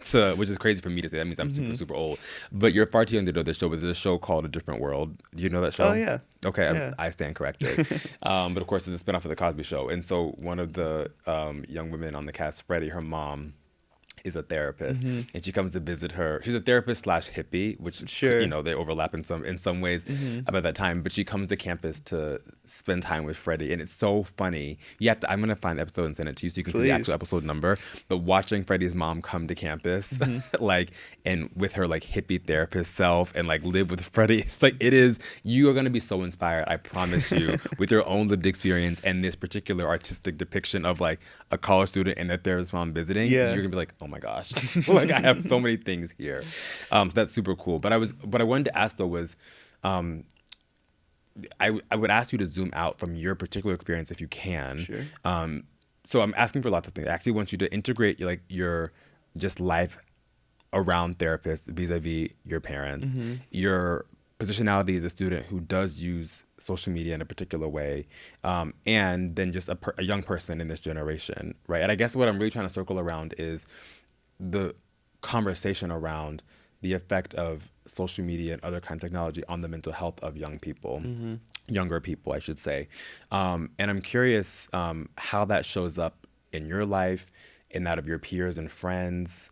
to, which is crazy for me to say. That means I'm super, super old. But you're far too young to know this show. But there's a show called A Different World. Do you know that show? Oh yeah. Okay, Yeah. I stand corrected. But of course, it's a spinoff of The Cosby Show. And so one of the young women on the cast, Freddie, her mom, is a therapist, and she comes to visit her. She's a therapist / hippie, which Sure. they overlap in some ways about that time. But she comes to campus to spend time with Freddie, and it's so funny. I'm gonna find an episode and send it to you so you can see the actual episode number. But watching Freddie's mom come to campus, and with her hippie therapist self, and live with Freddie, it's you are gonna be so inspired. I promise you, with your own lived experience and this particular artistic depiction of a college student and their therapist mom visiting. Yeah. You're gonna be like, oh my gosh, I have so many things here. So that's super cool. But what I wanted to ask though was, I would ask you to zoom out from your particular experience if you can. Sure. So I'm asking for lots of things. I actually want you to integrate your just life around therapists vis-a-vis your parents, your positionality as a student who does use social media in a particular way, and then just a young person in this generation, right? And I guess what I'm really trying to circle around is the conversation around the effect of social media and other kinds of technology on the mental health of young people, younger people, I should say. And I'm curious how that shows up in your life, in that of your peers and friends,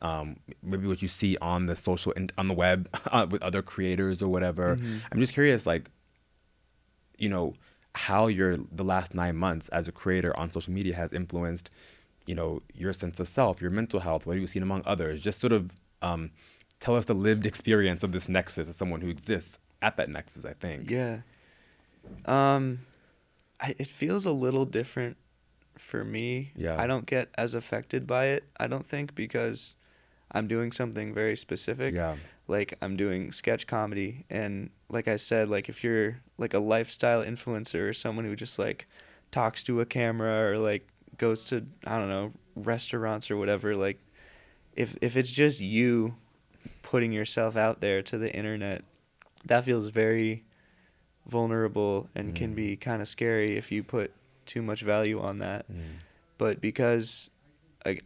maybe what you see on the on the web with other creators or whatever. I'm just curious, how the last 9 months as a creator on social media has influenced, your sense of self, your mental health, what have you seen among others? Just sort of tell us the lived experience of this nexus as someone who exists at that nexus, I think. Yeah. It feels a little different for me. Yeah. I don't get as affected by it, I don't think, because I'm doing something very specific. Yeah. I'm doing sketch comedy, and like I said, if you're a lifestyle influencer or someone who just talks to a camera or goes to, I don't know, restaurants or whatever, if it's just you putting yourself out there to the internet, that feels very vulnerable and can be kind of scary if you put too much value on that. But because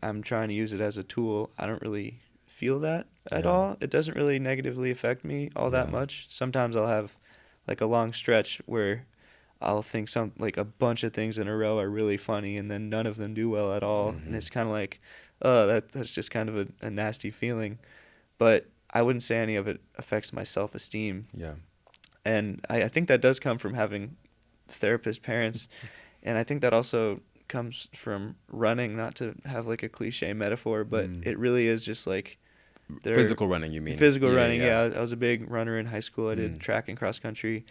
I'm trying to use it as a tool, I don't really feel that at all. It doesn't really negatively affect me all that much. Sometimes I'll have a long stretch where I'll think a bunch of things in a row are really funny, and then none of them do well at all. And it's kind of oh, that's just kind of a nasty feeling. But I wouldn't say any of it affects my self-esteem. Yeah. And I think that does come from having therapist parents. And I think that also comes from running, not to have a cliche metaphor, but it really is just physical running, you mean? Physical running, yeah. I was a big runner in high school. I did track and cross country.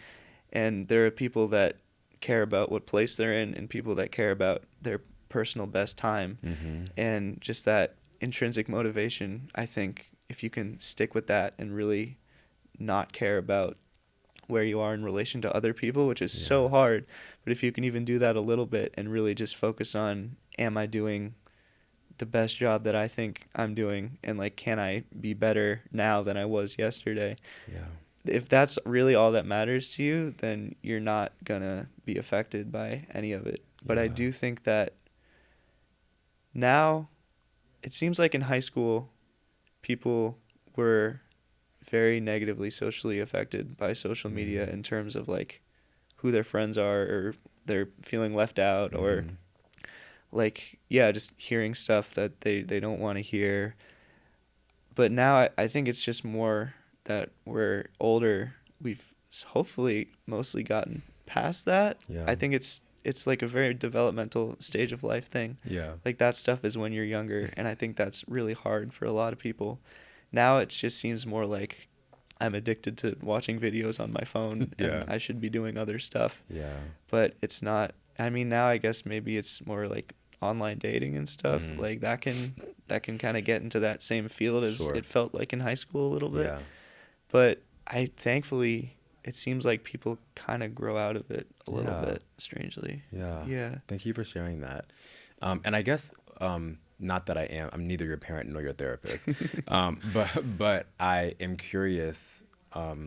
And there are people that care about what place they're in and people that care about their personal best time. And just that intrinsic motivation, I think if you can stick with that and really not care about where you are in relation to other people, which is so hard, but if you can even do that a little bit and really just focus on, am I doing the best job that I think I'm doing, and can I be better now than I was yesterday? If that's really all that matters to you, then you're not gonna be affected by any of it. But I do think that now it seems like in high school people were very negatively socially affected by social media in terms of who their friends are, or they're feeling left out, or just hearing stuff that they don't want to hear. But now I think it's just more that we're older. We've hopefully mostly gotten past that. I think it's a very developmental stage of life thing. That stuff is when you're younger, and I think that's really hard for a lot of people. Now it just seems more like I'm addicted to watching videos on my phone, and I should be doing other stuff. But it's not. I mean, now I guess maybe it's more online dating and stuff. That can kind of get into that same field as it felt like in high school a little bit. But thankfully, it seems like people kind of grow out of it a little bit, strangely. Yeah. Thank you for sharing that. And I guess, not that I'm neither your parent nor your therapist, but I am curious, how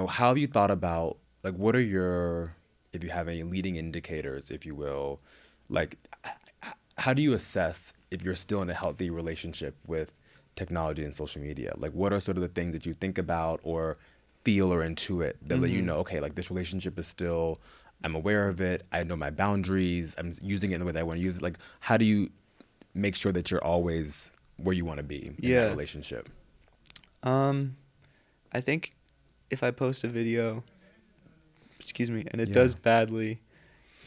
have you thought about, what are if you have any leading indicators, if you will, how do you assess if you're still in a healthy relationship with technology and social media? Like, what are sort of the things that you think about or feel or intuit that let you know, okay, like this relationship is still, I'm aware of it, I know my boundaries, I'm using it in the way that I want to use it. Like, how do you make sure that you're always where you want to be in that relationship? I think if I post a video, and it does badly,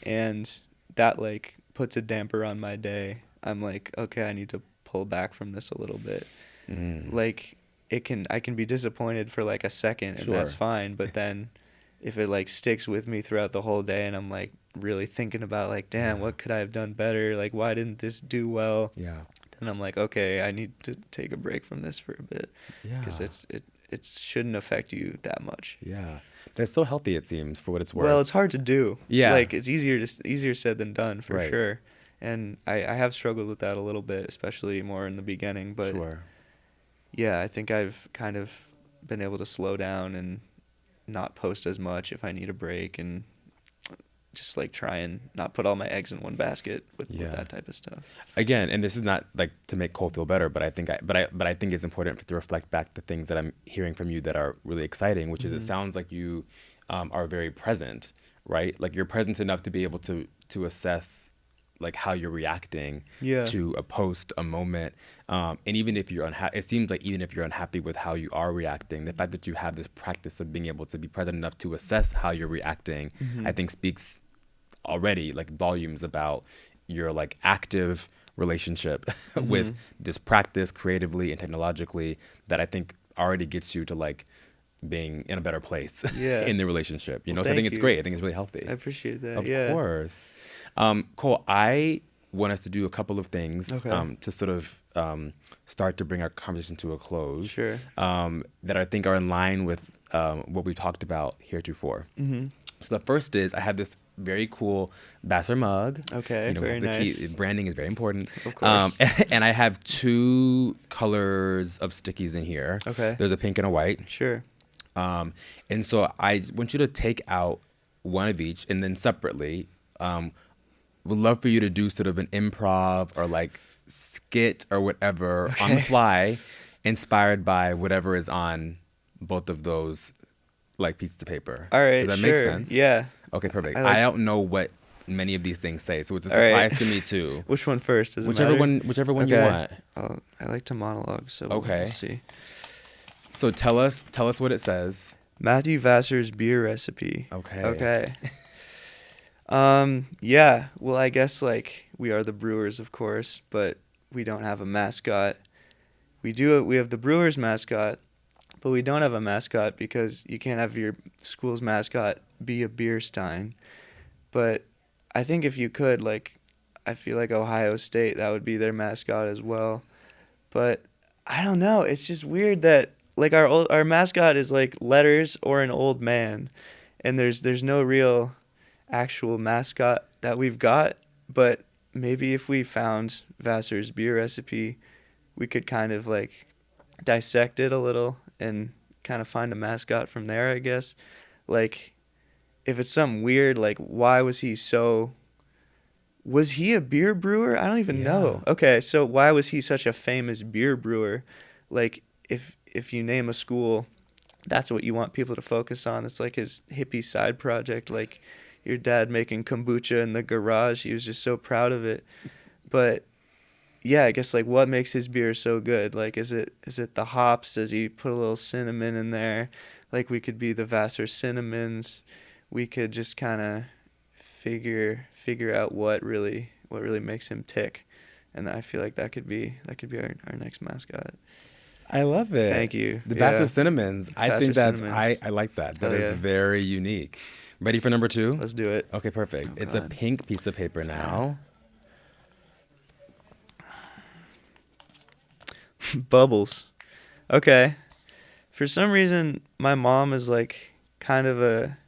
and that like puts a damper on my day, I'm like, okay, I need to pull back from this a little bit. Like I can be disappointed for like a second, and that's fine, but then if it like sticks with me throughout the whole day and I'm like really thinking about like, damn, what could I have done better? Like, why didn't this do well? Yeah. And I'm like, okay, I need to take a break from this for a bit. Yeah. Because it shouldn't affect you that much. Yeah. That's so healthy, it seems, for what it's worth. Well, it's hard to do. Yeah. Like, it's easier said than done, for sure. And I have struggled with that a little bit, especially more in the beginning. But yeah, I think I've kind of been able to slow down and not post as much if I need a break, and just like try and not put all my eggs in one basket with that type of stuff. Again, and this is not like to make Cole feel better, but I think I think it's important to reflect back the things that I'm hearing from you that are really exciting, which is it sounds like you are very present, right? Like you're present enough to be able to assess like how you're reacting to a post, a moment, and even if you're unhappy, it seems like even if you're unhappy with how you are reacting, the fact that you have this practice of being able to be present enough to assess how you're reacting, I think speaks already like volumes about your like active relationship with this practice creatively and technologically that I think already gets you to like being in a better place in the relationship, you know? So I think it's great. I think it's really healthy. I appreciate that. Of course. Cole, I want us to do a couple of things to sort of start to bring our conversation to a close. Sure. That I think are in line with what we talked about heretofore. So the first is I have this very cool Vassar mug. Okay, very nice. Branding is very important. Of course. And I have two colors of stickies in here. Okay. There's a pink and a white. Sure. And so I want you to take out one of each, and then separately, would love for you to do sort of an improv or like skit or whatever on the fly, inspired by whatever is on both of those like pieces of paper. All right, does that make sense? Yeah. Okay, perfect. I don't know what many of these things say, so it's a surprise to me too. Which one first? Does it whichever matter? Whichever one you want. I like to monologue, so we'll see. So tell us what it says. Matthew Vassar's beer recipe. Okay. Yeah. Well, I guess like we are the Brewers, of course, but we don't have a mascot. We have the Brewers mascot, but we don't have a mascot because you can't have your school's mascot be a beer stein. But I think if you could, like, I feel like Ohio State, that would be their mascot as well. But I don't know. It's just weird that like our mascot is like letters or an old man, and there's no real actual mascot that we've got. But maybe if we found Vassar's beer recipe, we could kind of like dissect it a little and kind of find a mascot from there, I guess. Like if it's something weird, like why was he a beer brewer? I don't even know. Okay, so why was he such a famous beer brewer? Like if you name a school, that's what you want people to focus on. It's like his hippie side project, like your dad making kombucha in the garage. He was just so proud of it. But yeah, I guess like what makes his beer so good? Like is it the hops? Does he put a little cinnamon in there? Like we could be the Vassar Cinnamons. We could just kind of figure out what really makes him tick. And I feel like that could be our next mascot. I love it. Thank you. The Vassar Cinnamons. I think that's I like that. That is very unique. Ready for number 2? Let's do it. Okay, perfect. It's a pink piece of paper now. Bubbles. Okay. For some reason, my mom is like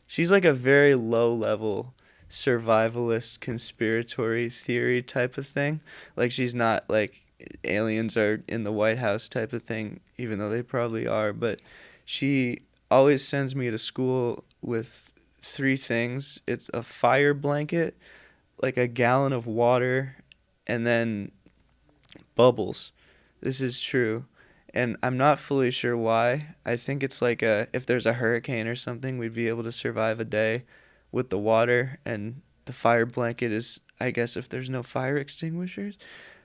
she's like a very low level survivalist conspiratory theory type of thing. Like she's not like aliens are in the White House type of thing, even though they probably are. But she always sends me to school with 3 things. It's a fire blanket, like a gallon of water, and then bubbles. This is true. And I'm not fully sure why. I think it's like if there's a hurricane or something, we'd be able to survive a day with the water, and the fire blanket is, I guess, if there's no fire extinguishers.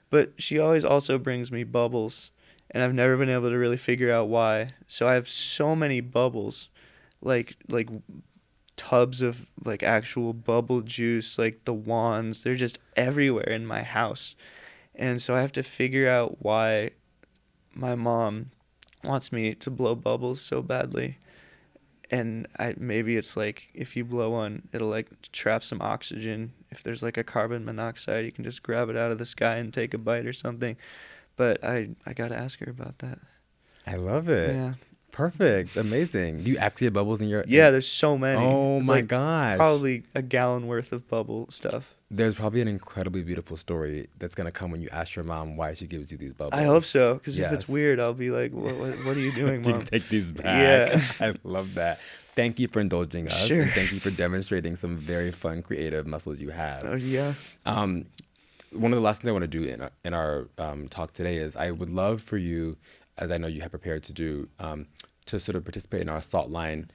But she always also brings me bubbles, and I've never been able to really figure out why. So I have so many bubbles, like tubs of like actual bubble juice, like the wands. They're just everywhere in my house. And so I have to figure out why my mom wants me to blow bubbles so badly. And maybe it's like if you blow one, it'll like trap some oxygen. If there's like a carbon monoxide, you can just grab it out of the sky and take a bite or something. But I gotta ask her about that. I love it. Yeah. Perfect. Amazing. Do you actually have bubbles in your... Yeah, there's so many. Oh It's my like gosh. probably a gallon worth of bubble stuff. There's probably an incredibly beautiful story that's going to come when you ask your mom why she gives you these bubbles. I hope so, because if Yes. it's weird, I'll be like, what are you doing, You Mom? can take these back. Yeah. I love that. Thank you for indulging us. Sure. And thank you for demonstrating some very fun, creative muscles you have. Oh, yeah. One of the last things I want to do in our talk today is I would love for you, as I know you have prepared to do, to sort of participate in our Salt Line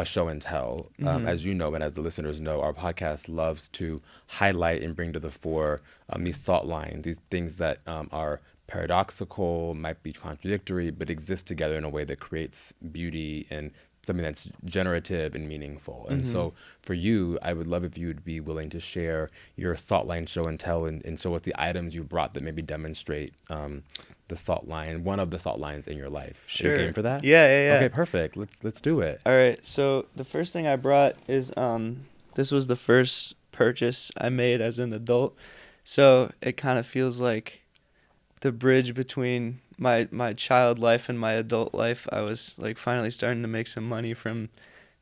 show and tell. As you know, and as the listeners know, our podcast loves to highlight and bring to the fore these salt lines, these things that are paradoxical, might be contradictory, but exist together in a way that creates beauty and something that's generative and meaningful. And so for you, I would love if you would be willing to share your Salt Line show and tell and show us the items you brought that maybe demonstrate the salt line, one of the salt lines in your life. Sure. Are you game for that? Yeah. Okay, perfect. Let's do it. All right. So the first thing I brought is this was the first purchase I made as an adult. So it kind of feels like the bridge between my child life and my adult life. I was like finally starting to make some money from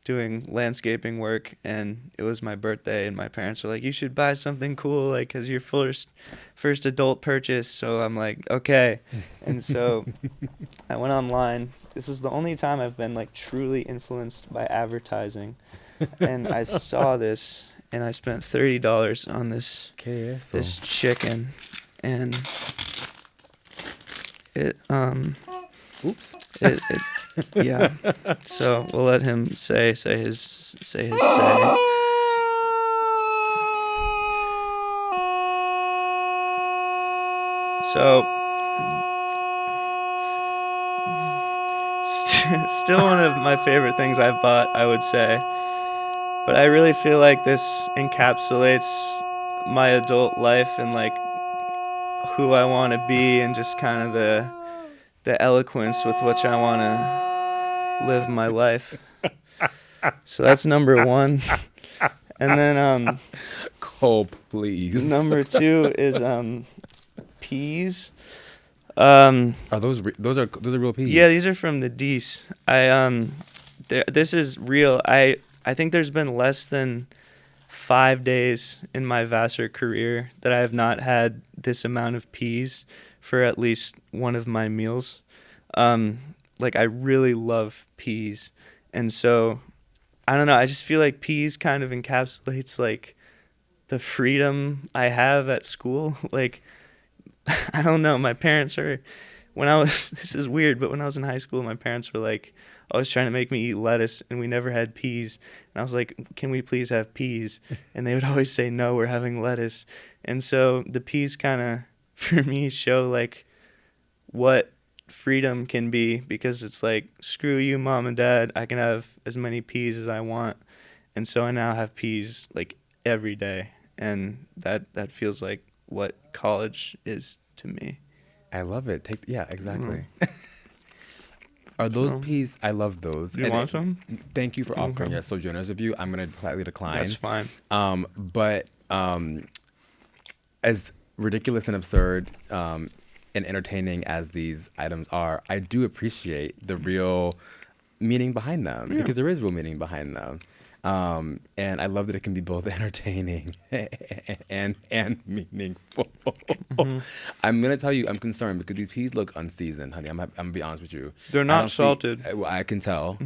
doing landscaping work, and it was my birthday, and my parents were like, you should buy something cool, like, because your first adult purchase. So I'm like, okay. And so I went online. This was the only time I've been like truly influenced by advertising, and I saw this, and I spent $30 on this this chicken, and it Oops. it yeah. So we'll let him say his say. So still one of my favorite things I've bought, I would say. But I really feel like this encapsulates my adult life and like who I want to be, and just kind of the eloquence with which I want to live my life. So that's number one. And then Cole, please. number two is peas. Are those real peas? Yeah, these are from the Dees. This is real. I think there's been less than 5 days in my Vassar career that I have not had this amount of peas for at least one of my meals. Like, I really love peas. And so, I don't know, I just feel like peas kind of encapsulates, like, the freedom I have at school. Like, I don't know, my parents are, this is weird, but when I was in high school, my parents were, like, always trying to make me eat lettuce, and we never had peas. And I was like, can we please have peas? And they would always say, no, we're having lettuce. And so the peas kind of, for me, show, like, what freedom can be, because it's like, screw you, Mom and Dad, I can have as many peas as I want. And so I now have peas, like, every day. And that feels like what college is to me. I love it. Yeah, exactly. Are those peas? I love those. You want some? Thank you for offering it. So generous of you. I'm going to politely decline. That's fine. But as ridiculous and absurd and entertaining as these items are, I do appreciate the real meaning behind them, because there is real meaning behind them. And I love that it can be both entertaining and meaningful. I'm gonna tell you, I'm concerned because these peas look unseasoned, honey. I'm gonna be honest with you. They're not salted. I can tell.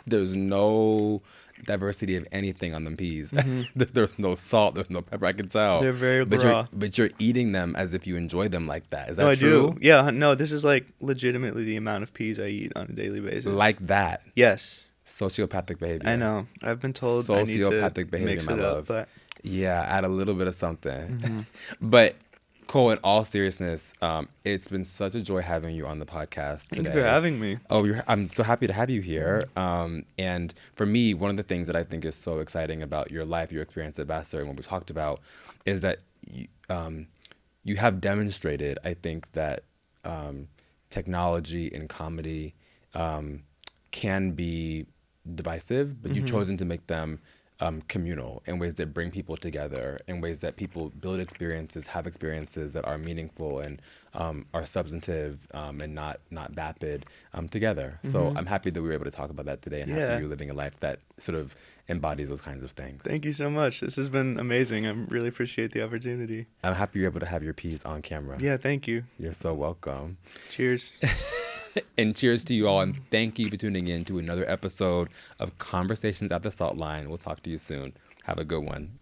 There's no diversity of anything on them peas. There's no salt, there's no pepper. I can tell. They're very but raw. But you're eating them as if you enjoy them like that. Is that No, true? I do. Yeah, no, this is like legitimately the amount of peas I eat on a daily basis. Like that. Yes. Sociopathic behavior. I know. I've been told I need to Sociopathic behavior, mix my it love. up, but Yeah, add a little bit of something. But Cole, in all seriousness, it's been such a joy having you on the podcast today. thank you for having me. Oh, I'm so happy to have you here. And for me, one of the things that I think is so exciting about your life, your experience at Vassar, and what we talked about, is that you have demonstrated, I think, that technology and comedy can be divisive, but you've chosen to make them communal in ways that bring people together, in ways that people build experiences, have experiences that are meaningful and are substantive and not vapid together. So I'm happy that we were able to talk about that today, and happy you're living a life that sort of embodies those kinds of things. Thank you so much. This has been amazing. I really appreciate the opportunity. I'm happy you're able to have your piece on camera. Yeah, thank you. You're so welcome. Cheers. And cheers to you all, and thank you for tuning in to another episode of Conversations at the Salt Line. We'll talk to you soon. Have a good one.